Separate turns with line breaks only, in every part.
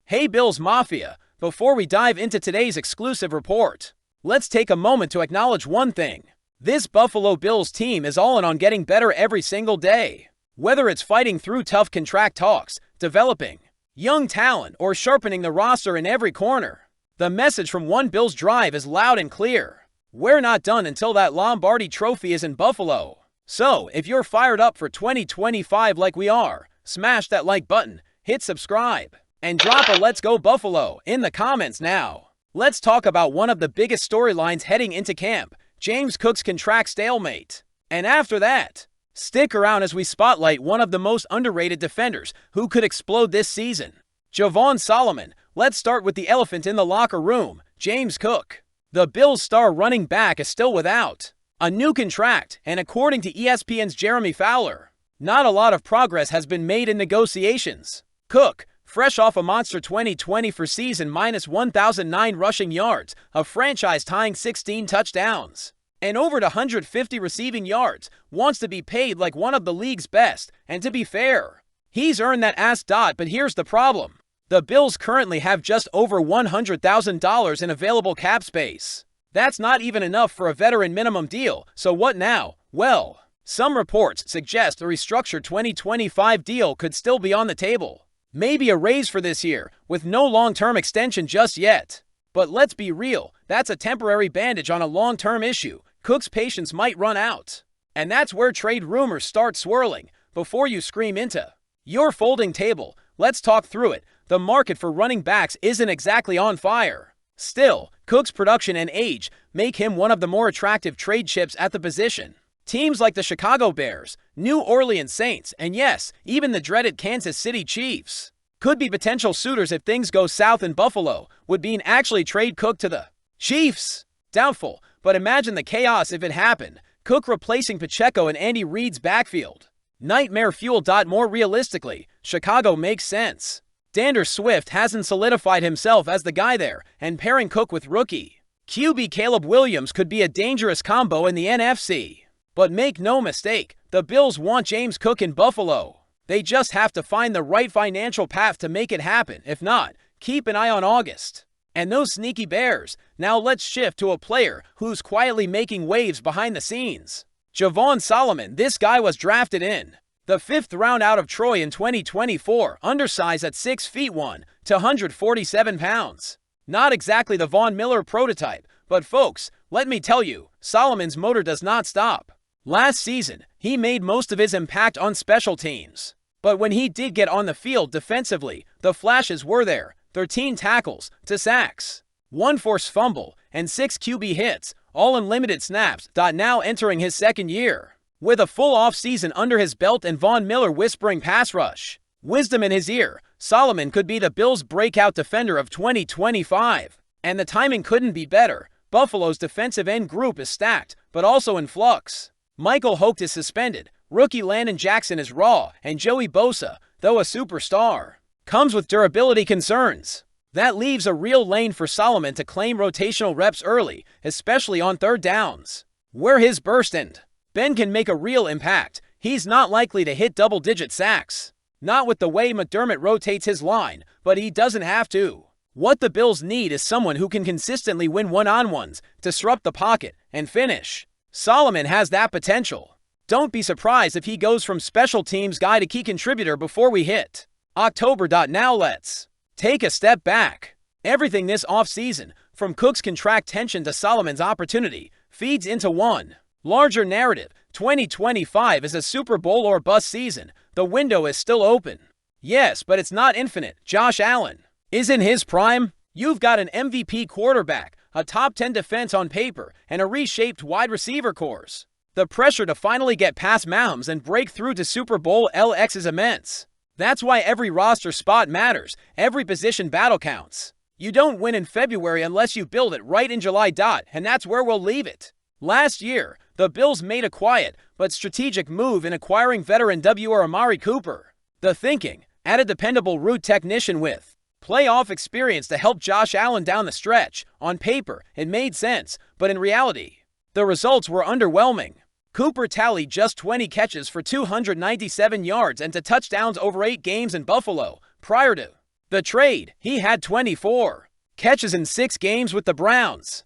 Hey Bills Mafia, before we dive into today's exclusive report, let's take a moment to acknowledge one thing. This Buffalo Bills team is all in on getting better every single day. Whether it's fighting through tough contract talks, developing young talent, or sharpening the roster in every corner, the message from One Bills Drive is loud and clear. We're not done until that Lombardi trophy is in Buffalo. So, if you're fired up for 2025 like we are, smash that like button, hit subscribe, and drop a "Let's Go Buffalo" in the comments now. Let's talk about one of the biggest storylines heading into camp, James Cook's contract stalemate. And after that, stick around as we spotlight one of the most underrated defenders who could explode this season, Javon Solomon. Let's start with the elephant in the locker room, James Cook. The Bills' star running back is still without a new contract, and according to ESPN's Jeremy Fowler, not a lot of progress has been made in negotiations. Cook, fresh off a monster 2020 for season minus 1,009 rushing yards, a franchise-tying 16 touchdowns, and over 150 receiving yards, wants to be paid like one of the league's best, and to be fair, he's earned that but here's the problem. The Bills currently have just over $100,000 in available cap space. That's not even enough for a veteran minimum deal, so what now? Well, some reports suggest a restructured 2025 deal could still be on the table. Maybe a raise for this year, with no long-term extension just yet. But let's be real, that's a temporary bandage on a long-term issue. Cook's patience might run out. And that's where trade rumors start swirling. Before you scream into your folding table, let's talk through it. The market for running backs isn't exactly on fire. Still, Cook's production and age make him one of the more attractive trade chips at the position. Teams like the Chicago Bears, New Orleans Saints, and yes, even the dreaded Kansas City Chiefs could be potential suitors if things go south in Buffalo. Would Bean actually trade Cook to the Chiefs? Doubtful, but imagine the chaos if it happened. Cook replacing Pacheco in Andy Reid's backfield. Nightmare fuel. More realistically, Chicago makes sense. D'Andre Swift hasn't solidified himself as the guy there, and pairing Cook with rookie QB Caleb Williams could be a dangerous combo in the NFC. But make no mistake, the Bills want James Cook in Buffalo. They just have to find the right financial path to make it happen. If not, keep an eye on August and those sneaky Bears. Now let's shift to a player who's quietly making waves behind the scenes. Javon Solomon. This guy was drafted in the 5th round out of Troy in 2024, undersized at 6'1" to 147 pounds. Not exactly the Von Miller prototype, but folks, let me tell you, Solomon's motor does not stop. Last season, he made most of his impact on special teams. But when he did get on the field defensively, the flashes were there. 13 tackles, 2 sacks, 1 forced fumble, and 6 QB hits, all in limited snaps. Now entering his second year, with a full offseason under his belt and Von Miller whispering pass rush wisdom in his ear, Solomon could be the Bills' breakout defender of 2025. And the timing couldn't be better. Buffalo's defensive end group is stacked, but also in flux. Michael Holt is suspended, rookie Landon Jackson is raw, and Joey Bosa, though a superstar, comes with durability concerns. That leaves a real lane for Solomon to claim rotational reps early, especially on third downs, where his burst and bend can make a real impact. He's not likely to hit double-digit sacks, not with the way McDermott rotates his line, but he doesn't have to. What the Bills need is someone who can consistently win one-on-ones, disrupt the pocket, and finish. Solomon has that potential. Don't be surprised if he goes from special teams guy to key contributor before we hit October. Now let's take a step back. Everything this offseason, from Cook's contract tension to Solomon's opportunity, feeds into one larger narrative. 2025 is a Super Bowl or bust season. The window is still open. Yes, but it's not infinite. Josh Allen is in his prime. You've got an MVP quarterback, a top 10 defense on paper, and a reshaped wide receiver corps. The pressure to finally get past Mahomes and break through to Super Bowl LX is immense. That's why every roster spot matters. Every position battle counts. You don't win in February unless you build it right in July. And that's where we'll leave it. Last year, the Bills made a quiet but strategic move in acquiring veteran Amari Cooper. The thinking, add a dependable route technician with playoff experience to help Josh Allen down the stretch. On paper, it made sense, but in reality, the results were underwhelming. Cooper tallied just 20 catches for 297 yards and 2 touchdowns over 8 games in Buffalo prior to The trade, he had 24 catches in 6 games with the Browns.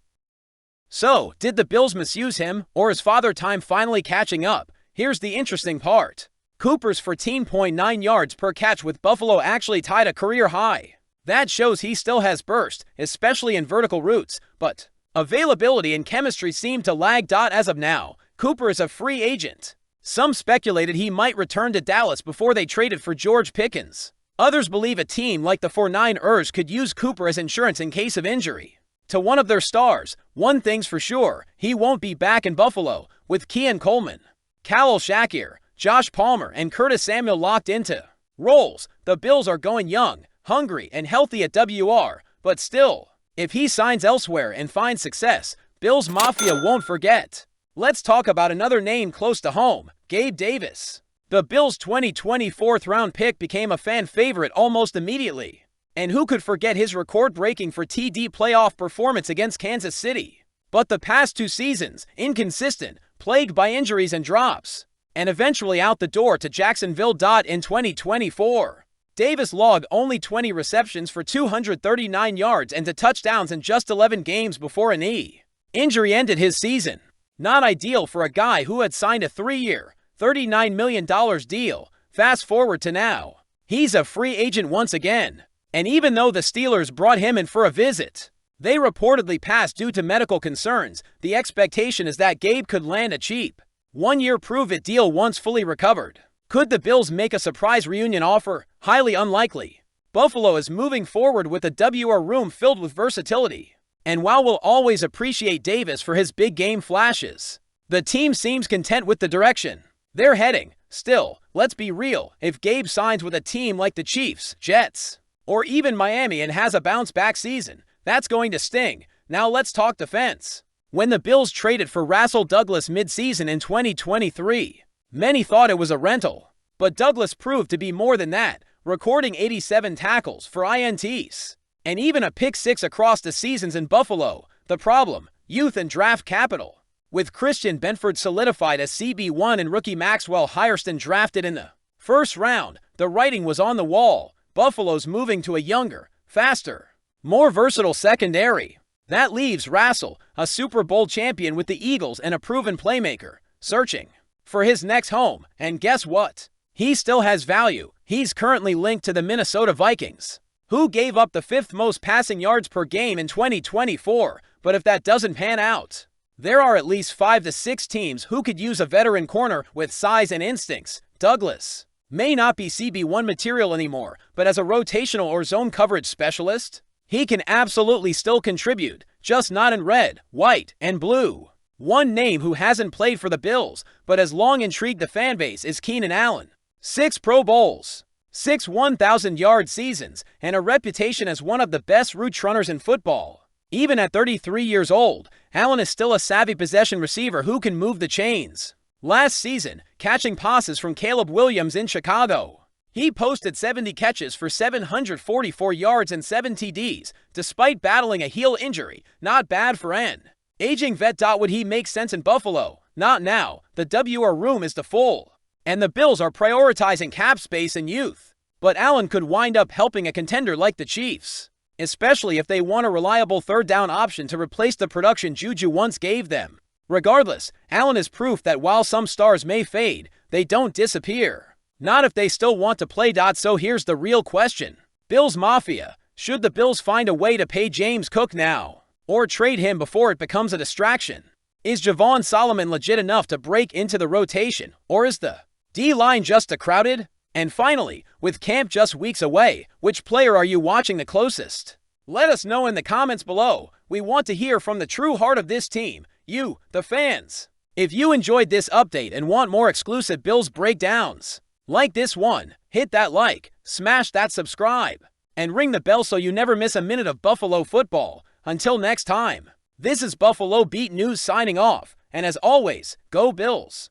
So, did the Bills misuse him, or is Father Time finally catching up? Here's the interesting part. Cooper's 14.9 yards per catch with Buffalo actually tied a career high. That shows he still has burst, especially in vertical routes, but availability and chemistry seem to lag. As of now, Cooper is a free agent. Some speculated he might return to Dallas before they traded for George Pickens. Others believe a team like the 49ers could use Cooper as insurance in case of injury to one of their stars. One thing's for sure, he won't be back in Buffalo with Keon Coleman, Khalil Shakir, Josh Palmer, and Curtis Samuel locked into roles. The Bills are going young, hungry, and healthy at WR, but still, if he signs elsewhere and finds success, Bills Mafia won't forget. Let's talk about another name close to home, Gabe Davis. The Bills' 2020 fourth-round pick became a fan favorite almost immediately. And who could forget his record-breaking for TD playoff performance against Kansas City? But the past 2 seasons, inconsistent, plagued by injuries and drops, and eventually out the door to Jacksonville. In 2024, Davis logged only 20 receptions for 239 yards and 2 touchdowns in just 11 games before a knee injury ended his season. Not ideal for a guy who had signed a 3-year, $39 million deal. Fast forward to now, he's a free agent once again. And even though the Steelers brought him in for a visit, they reportedly passed due to medical concerns. The expectation is that Gabe could land a cheap 1-year prove-it deal once fully recovered. Could the Bills make a surprise reunion offer? Highly unlikely. Buffalo is moving forward with a WR room filled with versatility. And while we'll always appreciate Davis for his big game flashes, the team seems content with the direction they're heading. Still, let's be real, if Gabe signs with a team like the Chiefs, Jets, or even Miami and has a bounce-back season, that's going to sting. Now let's talk defense. When the Bills traded for Rasul Douglas mid-season in 2023, many thought it was a rental. But Douglas proved to be more than that, recording 87 tackles for INTs, and even a pick-6 across the seasons in Buffalo. The problem? Youth and draft capital. With Christian Benford solidified as CB1 and rookie Maxwell Hairston drafted in the first round, the writing was on the wall. Buffalo's moving to a younger, faster, more versatile secondary. That leaves Rasul, a Super Bowl champion with the Eagles and a proven playmaker, searching for his next home. And guess what? He still has value. He's currently linked to the Minnesota Vikings, who gave up the 5th most passing yards per game in 2024. But if that doesn't pan out, there are at least 5 to 6 teams who could use a veteran corner with size and instincts. Douglas may not be CB1 material anymore, but as a rotational or zone coverage specialist, he can absolutely still contribute, just not in red, white, and blue. One name who hasn't played for the Bills, but has long intrigued the fanbase is Keenan Allen. 6 Pro Bowls, 6 1,000-yard seasons, and a reputation as one of the best route runners in football. Even at 33 years old, Allen is still a savvy possession receiver who can move the chains. Last season, catching passes from Caleb Williams in Chicago, he posted 70 catches for 744 yards and 7 TDs, despite battling a heel injury. Not bad for an aging vet. Would he make sense in Buffalo? Not now. The WR room is full, and the Bills are prioritizing cap space and youth. But Allen could wind up helping a contender like the Chiefs, especially if they want a reliable third-down option to replace the production Juju once gave them. Regardless, Allen is proof that while some stars may fade, they don't disappear. Not if they still want to play. So here's the real question. Bills Mafia, should the Bills find a way to pay James Cook now, or trade him before it becomes a distraction? Is Javon Solomon legit enough to break into the rotation, or is the D-line just too crowded? And finally, with camp just weeks away, which player are you watching the closest? Let us know in the comments below. We want to hear from the true heart of this team, you, the fans. If you enjoyed this update and want more exclusive Bills breakdowns like this one, hit that like, smash that subscribe, and ring the bell so you never miss a minute of Buffalo football. Until next time, this is Buffalo Beat News signing off, and as always, go Bills!